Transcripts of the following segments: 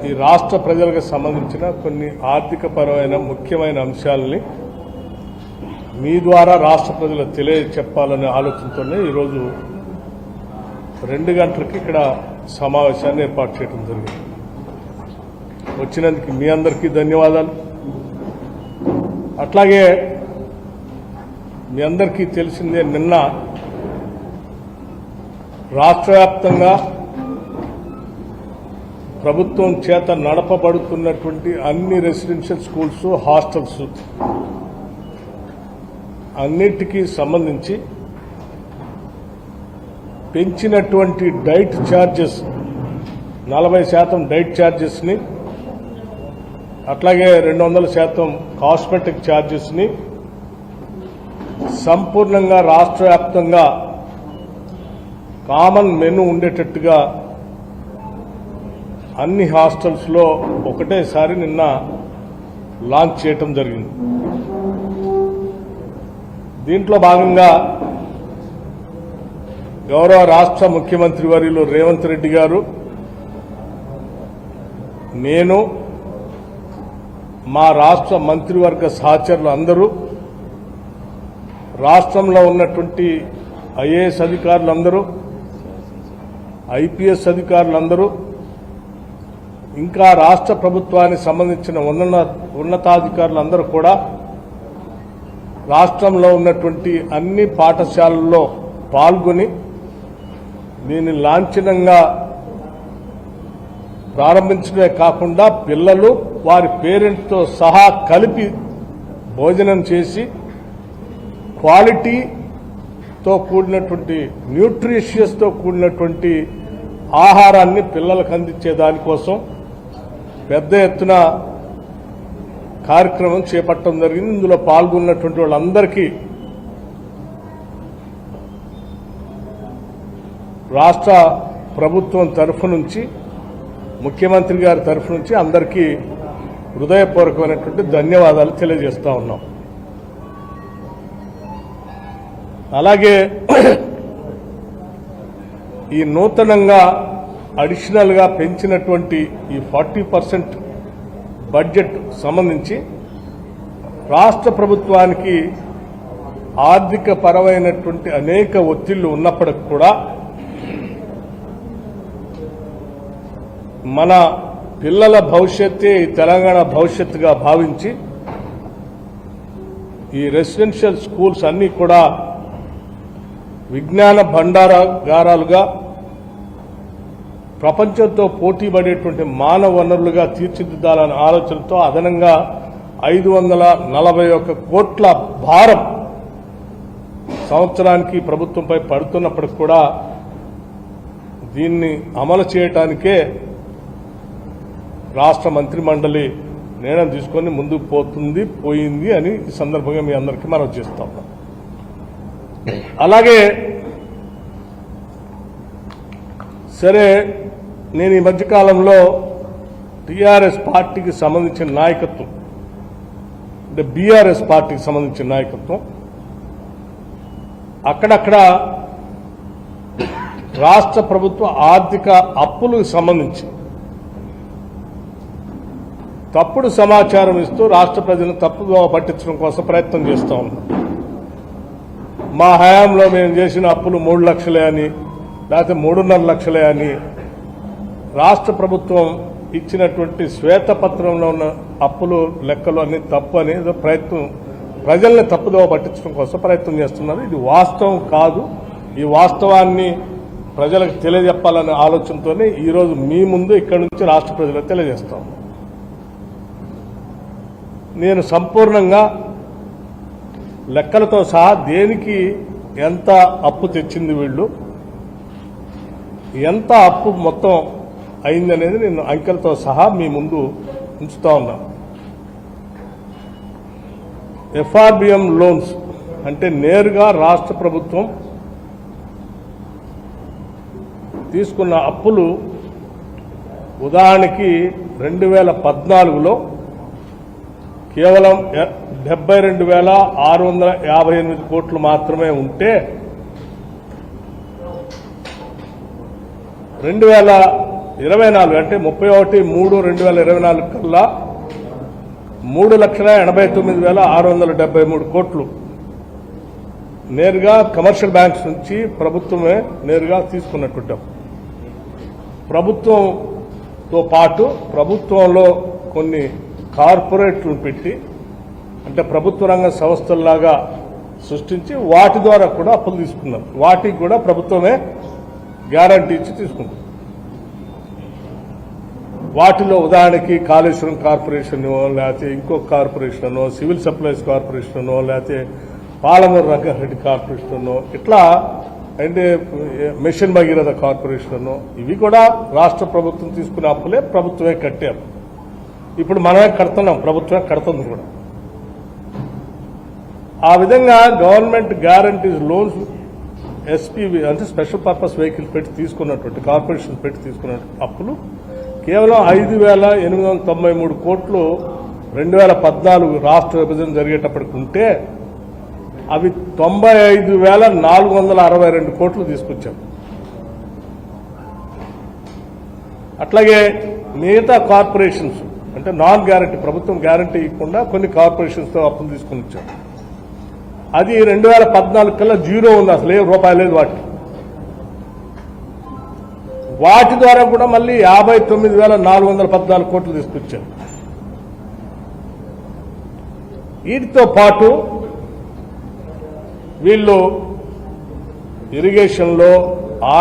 ఈ రాష్ట్ర ప్రజలకు సంబంధించిన కొన్ని ఆర్థికపరమైన ముఖ్యమైన అంశాలని మీ ద్వారా రాష్ట్ర ప్రజలకు తెలియచెప్పాలనే ఆలోచనతోనే ఈరోజు 2 గంటలకి ఇక్కడ సమావేశాన్ని ఏర్పాటు చేయడం జరిగింది. వచ్చినందుకు మీ అందరికీ ధన్యవాదాలు. అట్లాగే మీ అందరికీ తెలిసిందే, నిన్న రాష్ట్ర వ్యాప్తంగా ప్రభుత్వం చేత నడపబడుతున్నటువంటి అన్ని రెసిడెన్షియల్ స్కూల్స్, హాస్టల్స్ అన్నిటికీ సంబంధించి పెంచినటువంటి డైట్ ఛార్జెస్ 40% డైట్ ఛార్జెస్ని, అట్లాగే 200% కాస్మెటిక్ ఛార్జెస్ని సంపూర్ణంగా రాష్ట్ర వ్యాప్తంగా కామన్ మెనూ ఉండేటట్టుగా అన్ని హాస్టల్స్లో ఒకటేసారి నిన్న లాంచ్ చేయటం జరిగింది. దీంట్లో భాగంగా గౌరవ రాష్ట్ర ముఖ్యమంత్రి వర్యులు రేవంత్ రెడ్డి గారు, నేను, మా రాష్ట్ర మంత్రివర్గ సహచరులు అందరూ, రాష్ట్రంలో ఉన్నటువంటి ఐఏఎస్ అధికారులందరూ, ఐపీఎస్ అధికారులందరూ, ఇంకా రాష్ట్ర ప్రభుత్వానికి సంబంధించిన ఉన్నతాధికారులందరూ కూడా రాష్ట్రంలో ఉన్నటువంటి అన్ని పాఠశాలల్లో పాల్గొని దీన్ని లాంఛనంగా ప్రారంభించడమే కాకుండా పిల్లలు వారి పేరెంట్స్తో సహా కలిపి భోజనం చేసి క్వాలిటీతో కూడినటువంటి, న్యూట్రిషియస్తో కూడినటువంటి ఆహారాన్ని పిల్లలకు అందించే దానికోసం పెద్ద ఎత్తున కార్యక్రమం చేపట్టడం జరిగింది. ఇందులో పాల్గొన్నటువంటి వాళ్ళందరికీ రాష్ట్ర ప్రభుత్వం తరఫు నుంచి, ముఖ్యమంత్రి గారి తరఫు నుంచి అందరికీ హృదయపూర్వకమైనటువంటి ధన్యవాదాలు తెలియజేస్తా ఉన్నాం. అలాగే ఈ నూతనంగా అడిషనల్గా పెంచినటువంటి ఈ 40% బడ్జెట్ సంబంధించి రాష్ట్ర ప్రభుత్వానికి ఆర్థిక పరమైనటువంటి అనేక ఒత్తిళ్లు ఉన్నప్పటికీ కూడా మన పిల్లల భవిష్యత్తే ఈ తెలంగాణ భవిష్యత్తుగా భావించి ఈ రెసిడెన్షియల్ స్కూల్స్ అన్నీ కూడా విజ్ఞాన భండారాగారాలుగా, ప్రపంచంతో పోటీ పడేటువంటి మానవ వనరులుగా తీర్చిదిద్దాలనే ఆలోచనతో అదనంగా 541 కోట్ల భారం సంవత్సరానికి ప్రభుత్వంపై పడుతున్నప్పటికి కూడా దీన్ని అమలు చేయడానికే రాష్ట్ర మంత్రి మండలి నిర్ణయం తీసుకొని ముందుకు పోయింది అని ఈ సందర్భంగా మీ అందరికీ మనం చేస్తా ఉన్నాం. అలాగే సరే, నేను ఈ మధ్యకాలంలో టీఆర్ఎస్ పార్టీకి సంబంధించిన నాయకత్వం, అంటే బీఆర్ఎస్ పార్టీకి సంబంధించిన నాయకత్వం అక్కడక్కడ రాష్ట్ర ప్రభుత్వ ఆర్థిక అప్పులకు సంబంధించి తప్పుడు సమాచారం ఇస్తూ రాష్ట్ర ప్రజలను తప్పుదోవ పట్టించడం కోసం ప్రయత్నం చేస్తూ ఉన్నాం. మా హయాంలో మేము చేసిన అప్పులు 3 లక్షలే అని, లేకపోతే 3.5 లక్షలే అని రాష్ట్ర ప్రభుత్వం ఇచ్చినటువంటి శ్వేతపత్రంలో ఉన్న అప్పులు లెక్కలు అన్ని తప్పు అని ప్రయత్నం, ప్రజల్ని తప్పుదోవ పట్టించడం కోసం ప్రయత్నం చేస్తున్నారు. ఇది వాస్తవం కాదు. ఈ వాస్తవాన్ని ప్రజలకు తెలియజెప్పాలనే ఆలోచనతోనే ఈరోజు మీ ముందు ఇక్కడి నుంచి రాష్ట్ర ప్రజలకు తెలియజేస్తాం. నేను సంపూర్ణంగా లెక్కలతో సహా దేనికి ఎంత అప్పు తెచ్చింది, వీళ్ళు ఎంత అప్పు మొత్తం అయిందనేది నేను అంకెలతో సహా మీ ముందు ఉంచుతా ఉన్నా. ఎఫ్ఆర్బిఎం లోన్స్ అంటే నేరుగా రాష్ట్ర ప్రభుత్వం తీసుకున్న అప్పులు, ఉదాహరణకి 2014లో కేవలం 72,658 కోట్లు మాత్రమే ఉంటే 24 అంటే 31/3/2024 కల్లా 3,89,673 కోట్లు నేరుగా కమర్షియల్ బ్యాంక్స్ నుంచి ప్రభుత్వమే నేరుగా తీసుకున్నట్టుంటాం. ప్రభుత్వంతో పాటు ప్రభుత్వంలో కొన్ని కార్పొరేట్లను పెట్టి అంటే ప్రభుత్వ రంగ సంస్థల్లాగా సృష్టించి వాటి ద్వారా కూడా అప్పులు తీసుకున్నారు. వాటికి కూడా ప్రభుత్వమే గ్యారంటీ ఇచ్చి తీసుకుంటుంది. వాటిలో ఉదాహరణకి కాళేశ్వరం కార్పొరేషన్, లేకపోతే ఇంకొక కార్పొరేషన్, సివిల్ సప్లైస్ కార్పొరేషన్, లేకపోతే పాలమూరు రంగారెడ్డి కార్పొరేషన్, ఇట్లా అంటే మిషన్ భగీరథ కార్పొరేషన్, ఇవి కూడా రాష్ట్ర ప్రభుత్వం తీసుకునే అప్పులే ప్రభుత్వమే కట్టారు. ఇప్పుడు మనమే కడుతున్నాం, ప్రభుత్వమే కడుతుంది కూడా. ఆ విధంగా గవర్నమెంట్ గ్యారంటీస్ లోన్స్ ఎస్పీవి అంటే స్పెషల్ పర్పస్ వెహికల్ పెట్టి తీసుకున్నటువంటి కార్పొరేషన్ పెట్టి తీసుకున్న అప్పులు కేవలం 5,893 కోట్లు 2014 రాష్ట్ర విభజన జరిగేటప్పటికి ఉంటే అవి 95,462 కోట్లు తీసుకొచ్చాం. అట్లాగే మిగతా కార్పొరేషన్స్ అంటే నాన్ గ్యారంటీ ప్రభుత్వం గ్యారంటీ ఇవ్వకుండా కొన్ని కార్పొరేషన్స్తో అప్పులు తీసుకుని వచ్చాం. అది 2014 కల్లా జీరో ఉంది, అసలు ఏ రూపాయి లేదు వాటి ద్వారా కూడా మళ్ళీ 59,414 కోట్లు తీసుకొచ్చారు. వీటితో పాటు వీళ్ళు ఇరిగేషన్లో,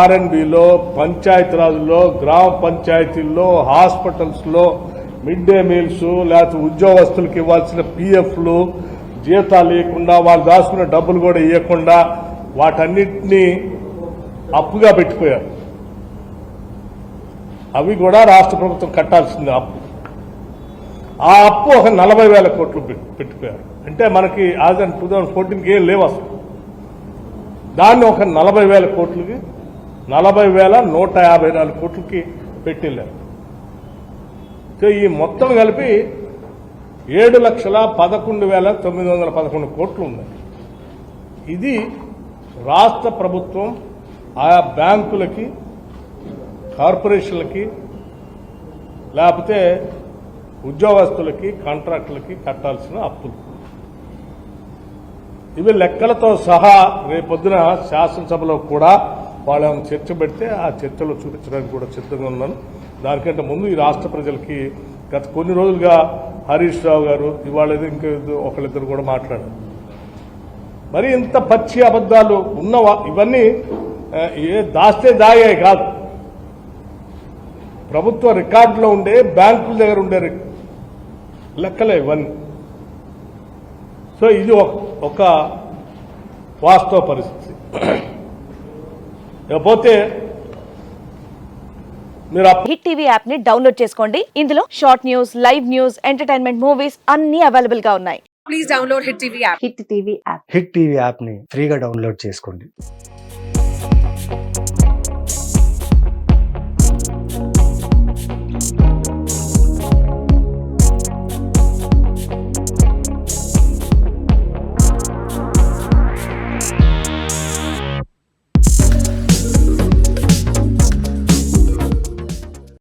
R&Bలో, పంచాయతీరాజ్లో, గ్రామ పంచాయతీల్లో, హాస్పిటల్స్లో మిడ్ డే మీల్స్, లేకపోతే ఉద్యోగస్తులకు ఇవ్వాల్సిన PFలు జీతాలు ఇవ్వకుండా, వాళ్ళు దాచుకున్న డబ్బులు కూడా ఇవ్వకుండా వాటన్నిటినీ అప్పుగా పెట్టిపోయారు. అవి కూడా రాష్ట్ర ప్రభుత్వం కట్టాల్సింది అప్పు. ఆ అప్పు ఒక 40,000 కోట్లు పెట్టిపోయారు. అంటే మనకి యాజ్ అండ్ 2014కి ఏం లేవు అసలు. దాన్ని ఒక 40,000 కోట్లకి 40,154 కోట్లకి పెట్టిల్లారు. సో ఈ మొత్తం కలిపి 7,11,911 కోట్లు ఉన్నాయి. ఇది రాష్ట్ర ప్రభుత్వం ఆయా బ్యాంకులకి, కార్పొరేషన్లకి, లేకపోతే ఉద్యోగస్తులకి, కాంట్రాక్టులకి కట్టాల్సిన అప్పులు. ఇవి లెక్కలతో సహా రేపొద్దున శాసనసభలో కూడా వాళ్ళు చర్చ పెడితే ఆ చర్చలో చూపించడానికి కూడా సిద్ధంగా ఉన్నాను. దానికంటే ముందు ఈ రాష్ట్ర ప్రజలకి గత కొన్ని రోజులుగా హరీష్ రావు గారు, ఇవాళ ఇంకా ఒకళ్ళిద్దరు కూడా మాట్లాడారు. మరి ఇంత పచ్చి అబద్దాలు ఉన్నవా? ఇవన్నీ దాస్తే దాగాయి కాదు, ప్రభుత్వ రికార్డులో ఉండే, బ్యాంకుల దగ్గర ఉండే లెక్కలే ఇవన్నీ. సో ఇది ఒక వాస్తవ పరిస్థితి. ఇకపోతే మీరు హిట్ టీవీ యాప్ ని డౌన్లోడ్ చేసుకోండి. ఇందులో short news, live news, entertainment movies అన్ని అవైలబుల్ గా ఉన్నాయి. Please download hit TV app. Hit TV app ని ఫ్రీగా డౌన్లోడ్ చేసుకోండి.